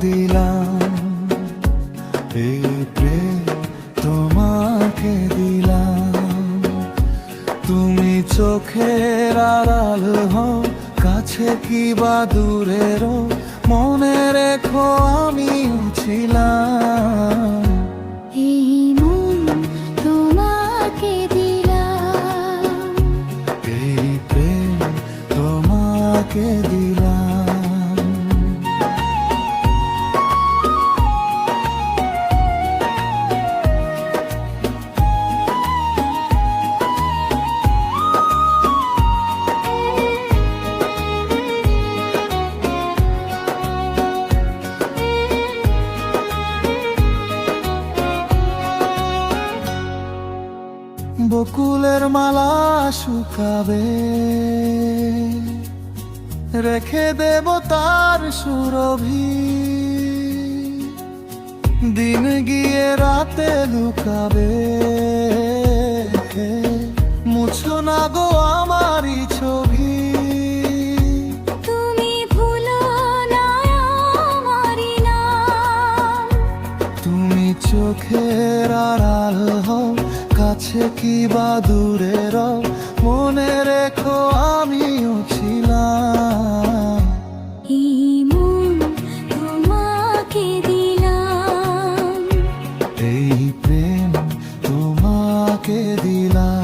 দিলাম, এই প্রেম তোমাকে দিলাম। তুমি চোখের আড়াল হও, কাছে কি বা দূরের, মনে রেখো আমিও ছিলাম। এই মন তোমাকে দিলাম, এই প্রেম তোমাকে দিলাম। বকুলের মালা শুকাবে, রেখে দেব তার সুরভি। দিন গিয়ে রাতে লুকাবে, মুছো না গো আমারই ছবি। তুমি ভুলো না আমারই নাম, তুমি চোখের আড়াল হও, কাছে কি বা দূরের, মনে রেখো আমিও ছিলাম। এই মন তোমাকে দিলাম, এই প্রেম তোমাকে দিলাম।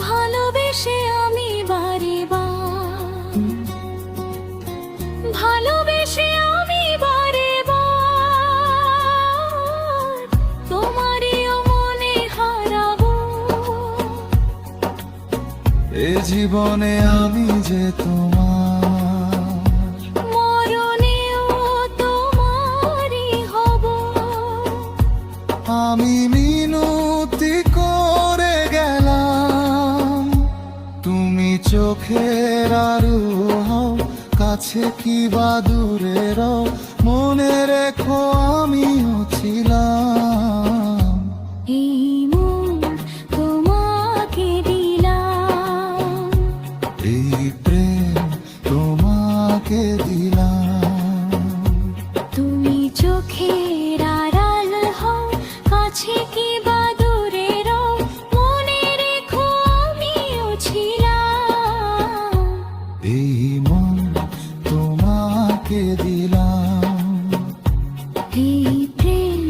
ভালোবেসে আমি বারে বার, ভালোবেসে আমি বারে বার তোমারও মনে হারাবো। এ জীবনে আমি যে তোমার, মরণেও তোমারই হব। আমি মিনতি করে গেলাম, তুমি চোখের আড়ু হও, কাছে কি বা দূরের, মনে রেখো আমিও ছিলাম। এই মন তোমাকে দিলাম, এই প্রেম তোমাকে দিলাম। তুমি চোখের আড়াল হও, কাছে কি বা দূরের, মনে রেখো আমিও ছিলাম। এই মন তোমাকে দিলাম, এই প্রেম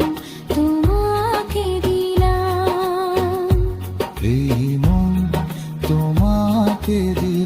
তোমাকে দিলাম, এই মন তোমাকে দিলাম।